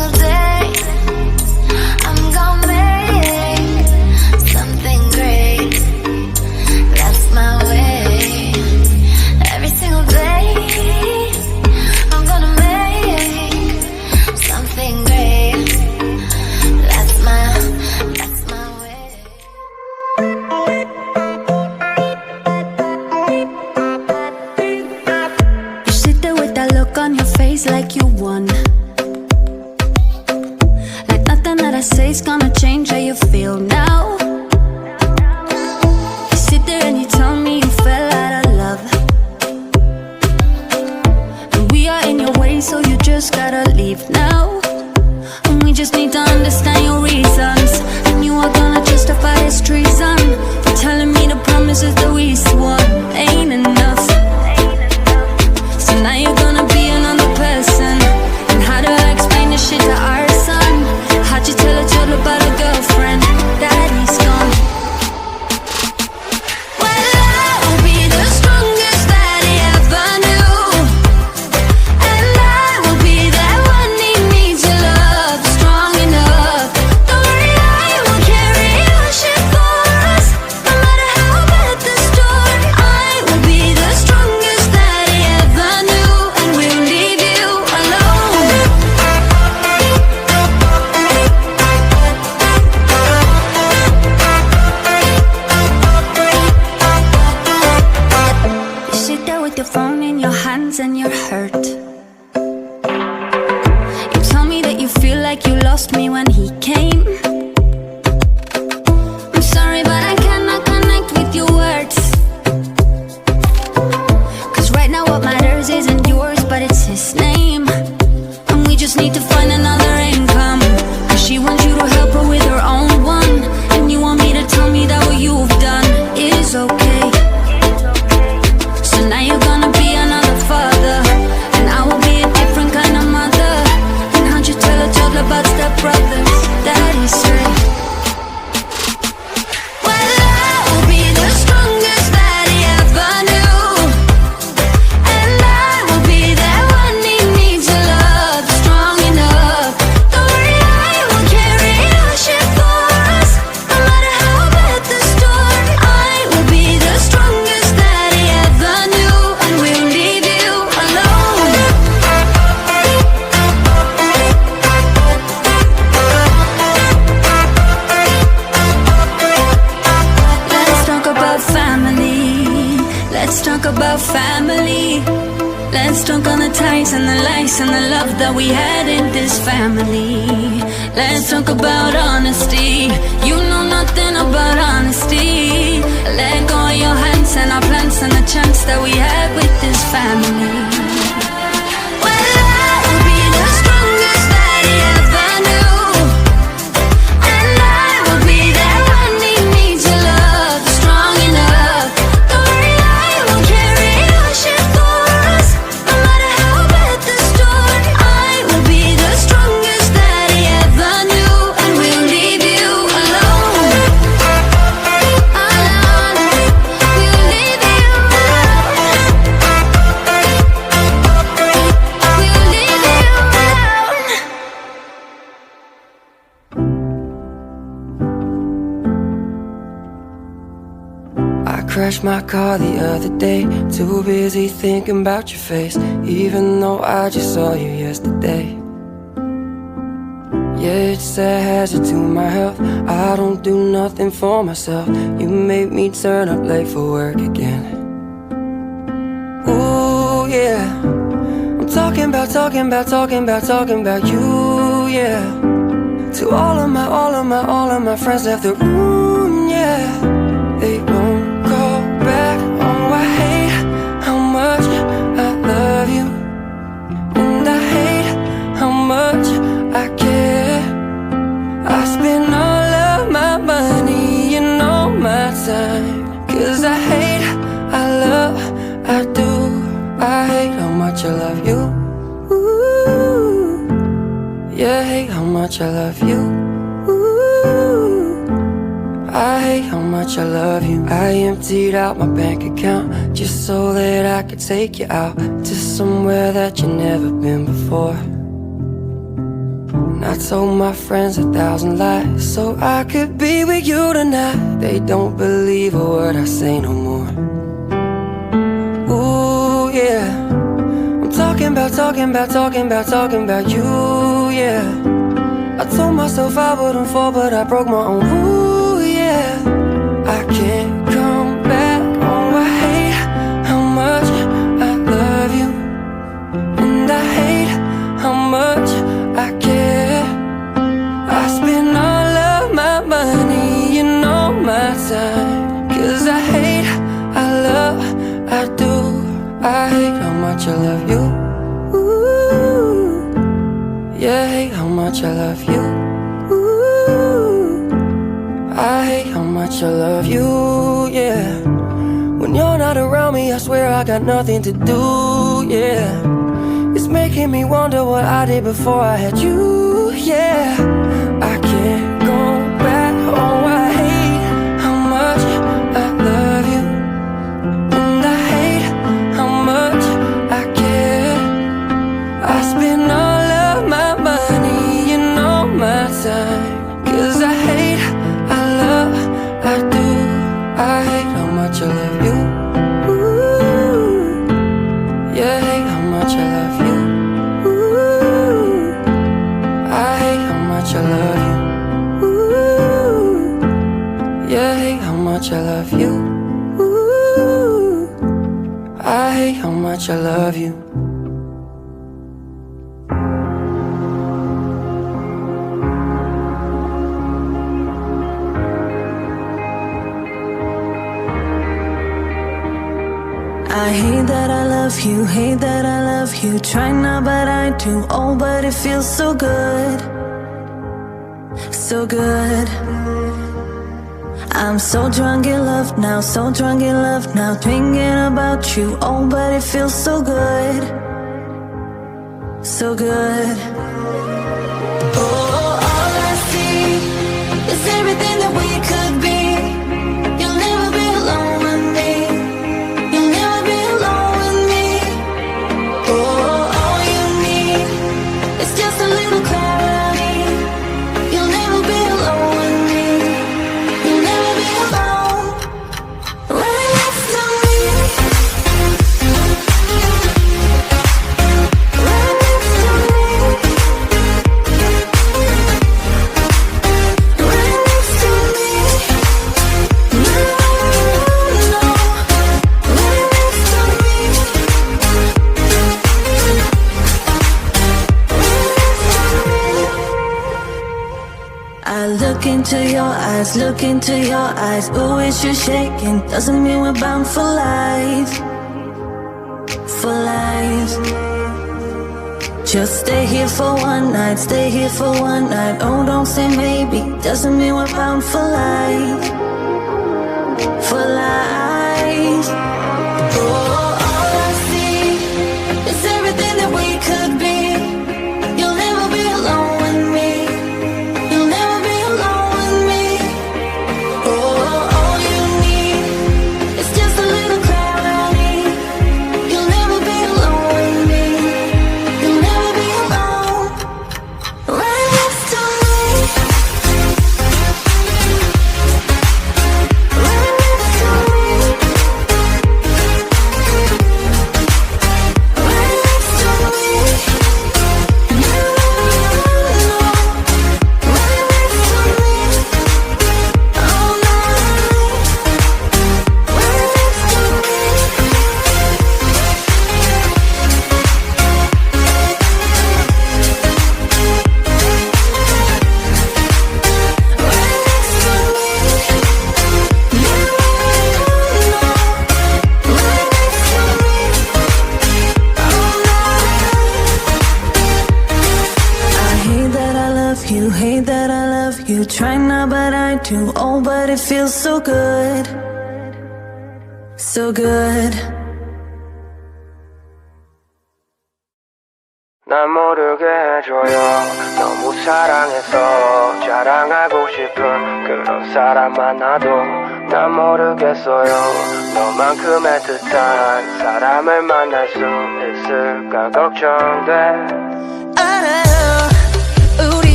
single day I'm gonna make something great. That's my way. Every single day I'm gonna make something great. That's my way. You sit there with that look on your face like you won. Like nothing that I say's gonna change how you feel now. You sit there and you tell me you fell out of love, and we are in your way, so you just gotta leave now. And we just need to understand your reasons, and you are gonna justify this treason for telling me the promises that we swore ain't enough. So now you're gonna be another person. And how do I explain this shit to our son? How'd you tell a child about a girlfriend? Daddy's gone. Well, I will be the strongest that he ever knew, and I will be that one he needs your love, strong enough. Don't worry, I will carry your shit for us, no matter how bad the storm. I will be the strongest that he ever knew, and we'll leave you alone. You sit there with your phone in your hands and you're hurt. You tell me that you feel like you lost me when he came. I'm sorry, but I cannot connect with your words. Cause right now what matters isn't yours, but it's his name. And we just need to find another income, cause she wants you to help her with her own one. And you want me to tell me that what you've done is okay. So now you're gonna be another father, and I will be a different kind of mother. And how'd you tell a child about stepbrothers? That is straight. Well, I will be the strongest that he ever knew, and I will be that one he needs your love, strong enough. Don't worry, I will carry your shit for us, no matter how bad the storm. I will be the strongest that he ever knew, and we'll leave you alone. Let's talk about family. Let's talk about family. Let's talk on the ties and the lies and the love that we had in this family. Let's talk about honesty. You know nothing about honesty. Let go of your hands and our plans and the chance that we had with this family. Well, I will be the strongest that he ever knew, and I will be that one he needs your love, strong enough. Don't worry, I will carry your shit for us, no matter how bad the storm. I will be the strongest that he ever knew, and we'll leave you alone. Alone, we'll leave you alone. We'll leave you alone. I crashed my car the other day, too busy thinking about your face, even though I just saw you yesterday. Yeah, it's a hazard to my health. I don't do nothing for myself. You made me turn up late for work again. Ooh, yeah. I'm talking about you, yeah. To all of my friends left the room, yeah. They won't call back. Oh, I hate how much I love you, and I hate how much I care. I spend all of my money and all my time, cause I hate, I love, I do. I hate how much I love you. Ooh. Yeah, I hate how much I love you. Ooh. I hate how much I love you. I emptied out my bank account just so that I could take you out to somewhere that you've never been before. And I told my friends 1,000 lies so I could be with you tonight. They don't believe a word I say no more. Ooh, yeah. I'm talking about you, yeah. I told myself I wouldn't fall, but I broke my own rule, yeah. I can't come back. Oh, I hate how much I love you, and I hate how much I care. I spend all of my money and all my time, 'cause I hate, I love, I do. I hate how much I love you. Ooh. Yeah, I hate how much I love you. Ooh. I hate how much I love you, yeah. When you're not around me, I swear I got nothing to do, yeah. It's making me wonder what I did before I had you, yeah. I can't go back. Oh, I hate how much I love you, and I hate how much I care. I spend all of my money and all my time, 'cause I hate, I love, I do. I hate how much I love you. Ooh. Yeah, I hate how much I love you. Ooh. I hate how much I love you. Ooh. Yeah, I hate how much I love you. Ooh. I hate how much I love you. I hate that I love you, hate that I love you. Try not, but I do. Oh, but it feels so good, so good. I'm so drunk in love now, so drunk in love now. Thinking about you, oh, but it feels so good, so good. Oh, all I see is everything that we could be. You'll never be alone with me. You'll never be alone with me. Oh, all you need is just a little clarity. You'll never be alone with me. You'll never be alone. Right next to me. Right next to me. Right next to me. No, no. Right next to me. I look into your eyes, look into your eyes. Ooh, it's you shaking. Doesn't mean we're bound for life, for life. Just stay here for one night, stay here for one night. Oh, don't say maybe. Doesn't mean we're bound for life, for life. Oh, all I see is everything that we could be. You'll never be alone with me. You'll never be alone with me. Oh, all you need is just a little clarity. You'll never be alone with me. You'll never be alone. Right next to me. Right next to me. Right next to me. No, no. Right next to me. All night. Right next to me. Right next to me. No, no. Right next to me. All night. I hate that I love you, hate that I love you. Try not, but I do. Oh, but it feels so good, so good. 난 모르게 해줘요. 너무 사랑해서 자랑하고 싶은 그런 사람 만나도 난 모르겠어요. 너만큼 애틋한 사람을 만날 수 있을까 걱정돼. 알아요.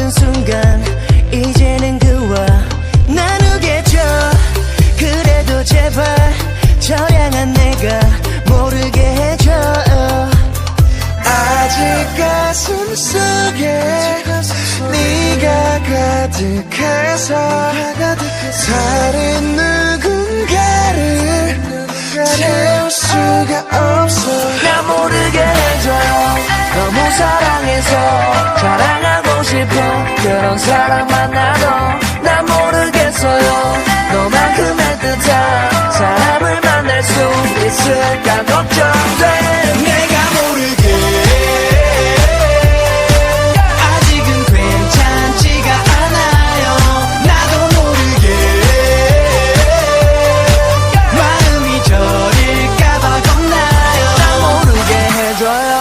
모든 순간 이제는 그와 나누겠죠. 그래도 제발 저 향한 내가 모르게 해줘. 아직 가슴 속에 네가 가득해서 다른 누군가를 채울 수가 없어. 나 모르게 해줘요. 너무 사랑해서 자랑하고 싶어. 그런 사람 만나도 난 모르겠어요. 너만큼 애틋한 사람을 만날 수 있을까 걱정돼. 내가 모르게 아직은 괜찮지가 않아요. 나도 모르게 마음이 저릴까봐 겁나요. 나 모르게 해줘요.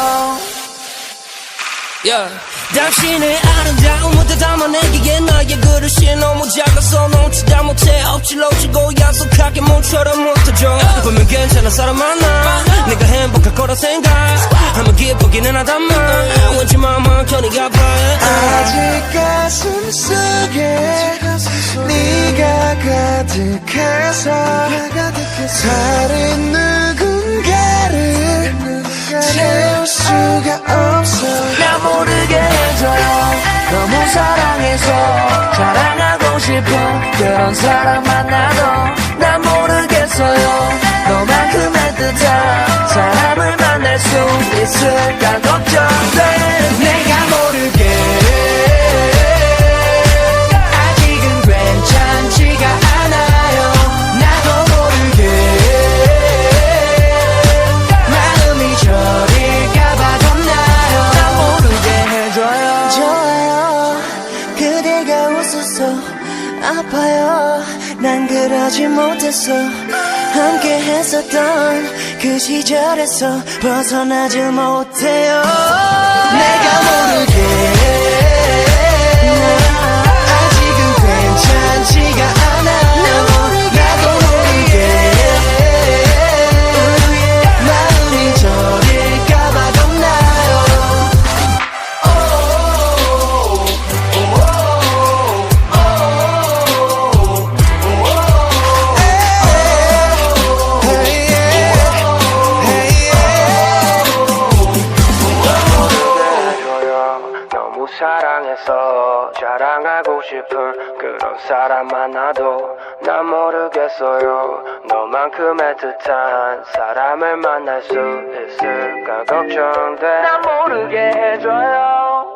당신의 아름다움을 담아내기에 나의 그릇이 너무 작아서 넘치다 못해. 억지로 주고 약속하게 몸처럼 못해줘. 보면 괜찮은 사람 만나 내가 행복할 거라 생각하면 기쁘기는 하다만 왠지 마음은 편히 아파. 아직 가슴 속에 네가 가득해서 다른 누군가를 채울 수가 없어. 나 모르게 해줘요. 너무 사랑해서 자랑하고 싶어. 그런 사람 만나도 난 모르겠어요. 너만큼 애틋한 사람을 만날 수 있을까 걱정돼. 내가 모르게 아직은 괜찮지가 않아요. 나도 모르게 마음이 저릴까봐 겁나요. 나 모르게 해줘요. 좋아요. 그대가 웃어서 아파요. 난 그러지 못했어. 함께 했었던 그 시절에서 벗어나지 못해요. 내가 모르게 아직은 괜찮지가 않아. 나도 모르게 마음이 저릴까봐 겁나요. 너무 사랑해서 자랑하고 싶은 그런 사람 만나도 난 모르겠어요. 너만큼 애틋한 사람을 만날 수 있을까 걱정돼. 난 모르게 해줘요.